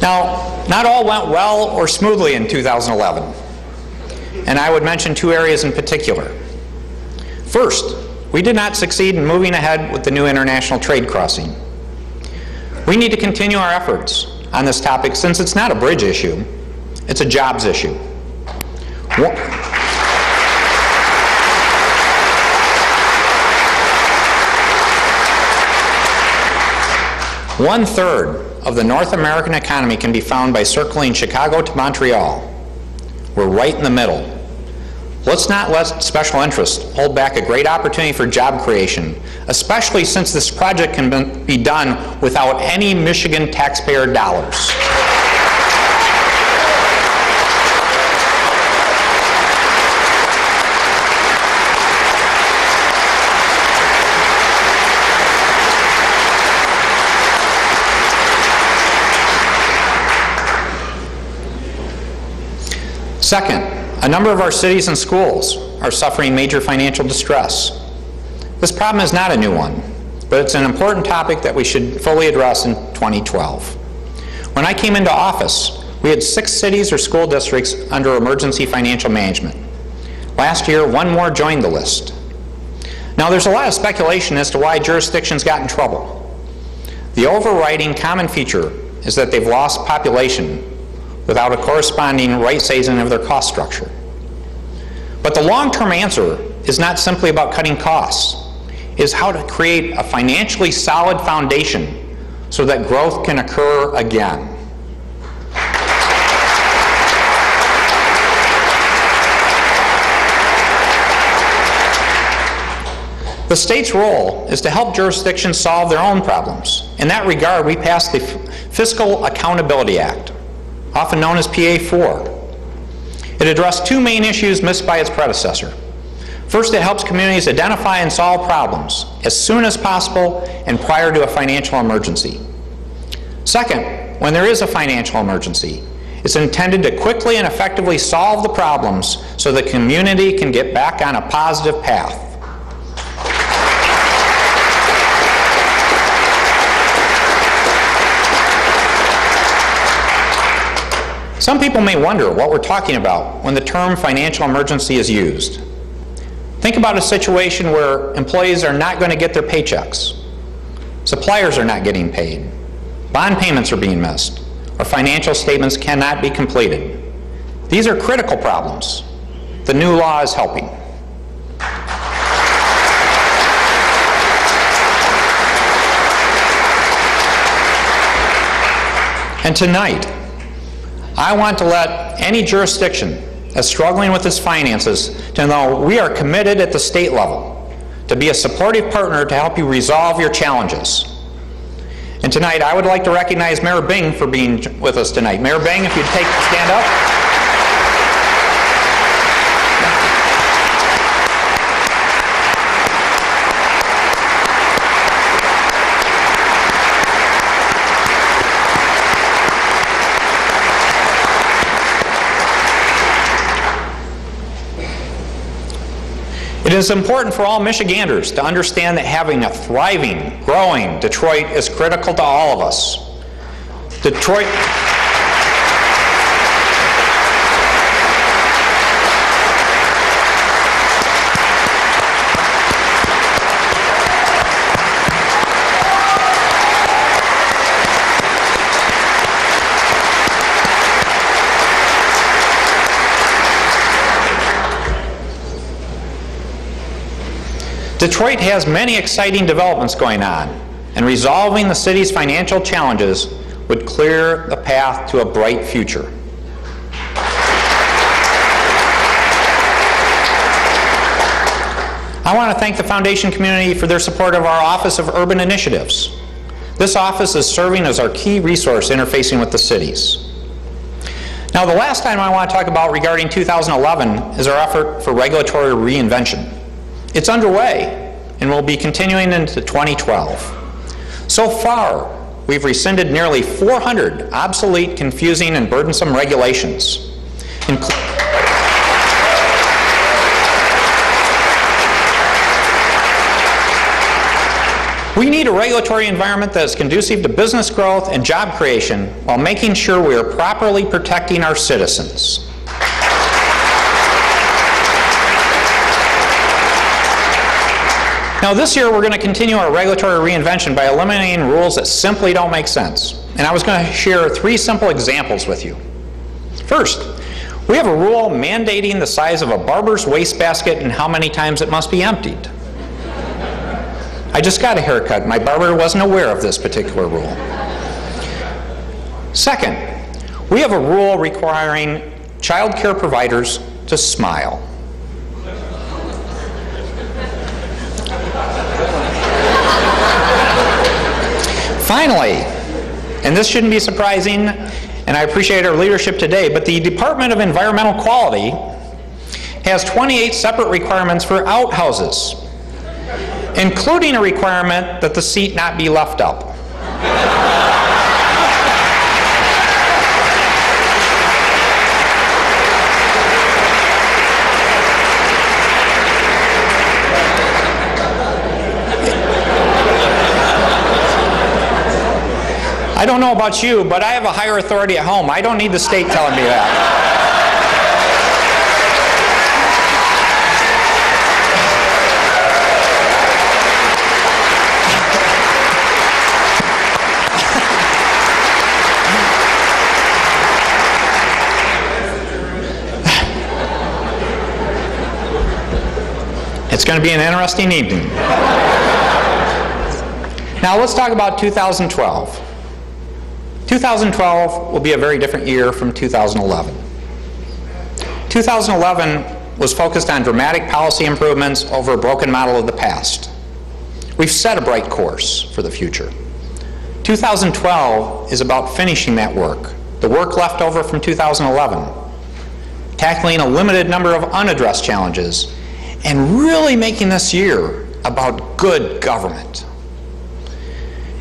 Now, not all went well or smoothly in 2011, and I would mention two areas in particular. First, we did not succeed in moving ahead with the new international trade crossing. We need to continue our efforts on this topic since it's not a bridge issue, it's a jobs issue. One-third of the North American economy can be found by circling Chicago to Montreal. We're right in the middle. Let's not let special interests hold back a great opportunity for job creation, especially since this project can be done without any Michigan taxpayer dollars. Second, a number of our cities and schools are suffering major financial distress. This problem is not a new one, but it's an important topic that we should fully address in 2012. When I came into office, we had 6 cities or school districts under emergency financial management. Last year, 1 more joined the list. Now, there's a lot of speculation as to why jurisdictions got in trouble. The overriding common feature is that they've lost population without a corresponding right-sizing of their cost structure. But the long-term answer is not simply about cutting costs. It is how to create a financially solid foundation so that growth can occur again. The state's role is to help jurisdictions solve their own problems. In that regard, we passed the Fiscal Accountability Act, often known as PA4. It addressed 2 main issues missed by its predecessor. First, it helps communities identify and solve problems as soon as possible and prior to a financial emergency. Second, when there is a financial emergency, it's intended to quickly and effectively solve the problems so the community can get back on a positive path. Some people may wonder what we're talking about when the term financial emergency is used. Think about a situation where employees are not going to get their paychecks, suppliers are not getting paid, bond payments are being missed, or financial statements cannot be completed. These are critical problems. The new law is helping. And tonight, I want to let any jurisdiction that's struggling with its finances to know we are committed at the state level to be a supportive partner to help you resolve your challenges. And tonight, I would like to recognize Mayor Bing for being with us tonight. Mayor Bing, if you'd stand up. It is important for all Michiganders to understand that having a thriving, growing Detroit is critical to all of us. Detroit Detroit has many exciting developments going on, and resolving the city's financial challenges would clear the path to a bright future. I want to thank the Foundation community for their support of our Office of Urban Initiatives. This office is serving as our key resource interfacing with the cities. Now, the last item I want to talk about regarding 2011 is our effort for regulatory reinvention. It's underway and will be continuing into 2012. So far, we've rescinded nearly 400 obsolete, confusing, and burdensome regulations. We need a regulatory environment that is conducive to business growth and job creation while making sure we are properly protecting our citizens. Now this year we're going to continue our regulatory reinvention by eliminating rules that simply don't make sense. And I was going to share 3 simple examples with you. First, we have a rule mandating the size of a barber's wastebasket and how many times it must be emptied. I just got a haircut. My barber wasn't aware of this particular rule. Second, we have a rule requiring child care providers to smile. Finally, and this shouldn't be surprising, and I appreciate our leadership today, but the Department of Environmental Quality has 28 separate requirements for outhouses, including a requirement that the seat not be left up. I don't know about you, but I have a higher authority at home. I don't need the state telling me that. It's going to be an interesting evening. Now let's talk about 2012. 2012 will be a very different year from 2011. 2011 was focused on dramatic policy improvements over a broken model of the past. We've set a bright course for the future. 2012 is about finishing that work, the work left over from 2011, tackling a limited number of unaddressed challenges, and really making this year about good government.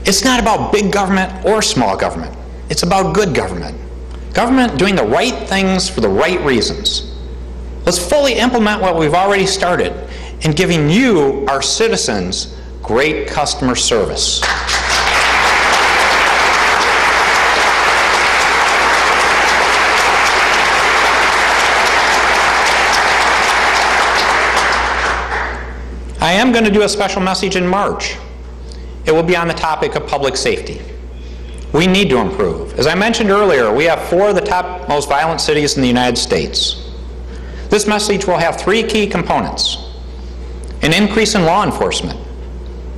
It's not about big government or small government. It's about good government. Government doing the right things for the right reasons. Let's fully implement what we've already started in giving you, our citizens, great customer service. I am going to do a special message in March. It will be on the topic of public safety. We need to improve. As I mentioned earlier, we have 4 of the top most violent cities in the United States. This message will have 3 key components: an increase in law enforcement,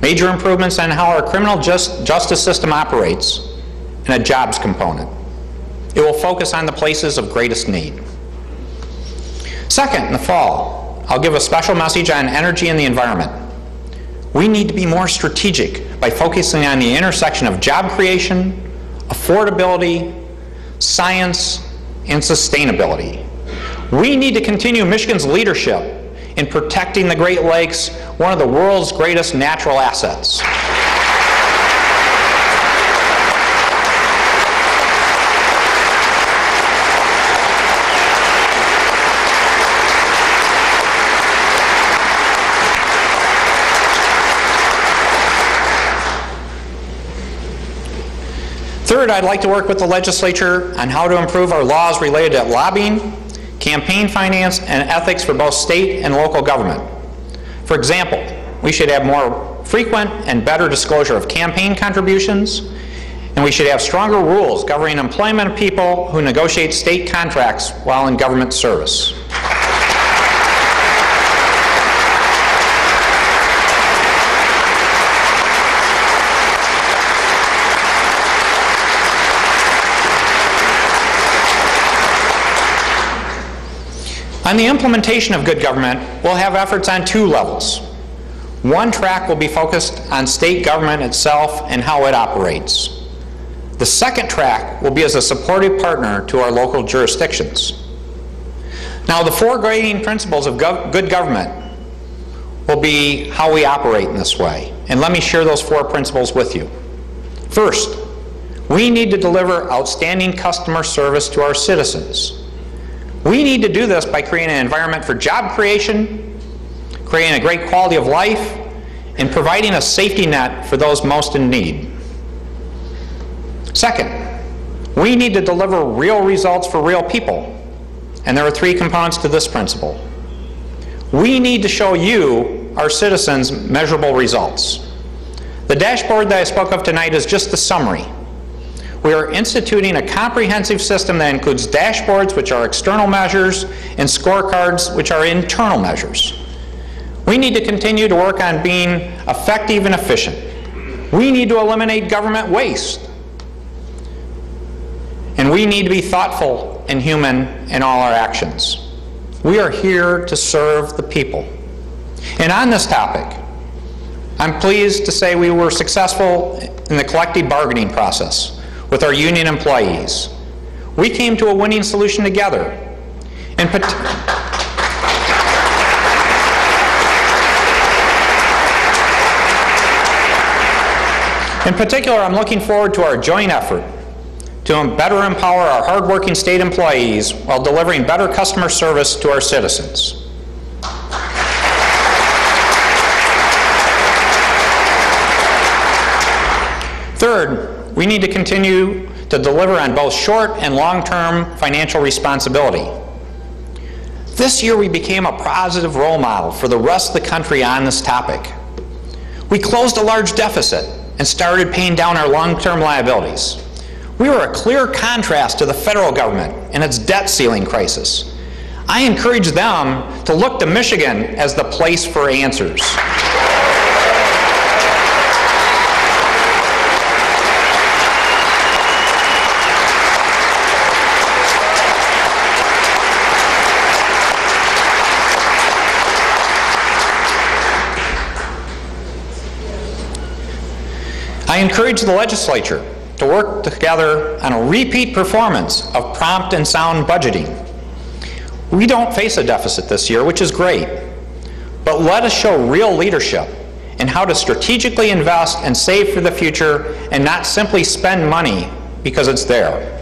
major improvements on how our criminal justice system operates, and a jobs component. It will focus on the places of greatest need. Second, in the fall, I'll give a special message on energy and the environment. We need to be more strategic by focusing on the intersection of job creation, affordability, science, and sustainability. We need to continue Michigan's leadership in protecting the Great Lakes, one of the world's greatest natural assets. Third, I'd like to work with the legislature on how to improve our laws related to lobbying, campaign finance, and ethics for both state and local government. For example, we should have more frequent and better disclosure of campaign contributions, and we should have stronger rules governing employment of people who negotiate state contracts while in government service. On the implementation of good government, we'll have efforts on 2 levels. One track will be focused on state government itself and how it operates. The second track will be as a supportive partner to our local jurisdictions. Now, the 4 guiding principles of good government will be how we operate in this way. And let me share those 4 principles with you. First, we need to deliver outstanding customer service to our citizens. We need to do this by creating an environment for job creation, creating a great quality of life, in providing a safety net for those most in need. Second, we need to deliver real results for real people. And there are three components to this principle. We need to show you, our citizens, measurable results. The dashboard that I spoke of tonight is just the summary. We are instituting a comprehensive system that includes dashboards, which are external measures, and scorecards, which are internal measures. We need to continue to work on being effective and efficient. We need to eliminate government waste. And we need to be thoughtful and human in all our actions. We are here to serve the people. And on this topic, I'm pleased to say we were successful in the collective bargaining process with our union employees. We came to a winning solution together. In particular, I'm looking forward to our joint effort to better empower our hardworking state employees while delivering better customer service to our citizens. Third, we need to continue to deliver on both short and long-term financial responsibility. This year we became a positive role model for the rest of the country on this topic. We closed a large deficit and started paying down our long-term liabilities. We were a clear contrast to the federal government and its debt ceiling crisis. I encourage them to look to Michigan as the place for answers. I encourage the legislature to work together on a repeat performance of prompt and sound budgeting. We don't face a deficit this year, which is great, but let us show real leadership in how to strategically invest and save for the future and not simply spend money because it's there.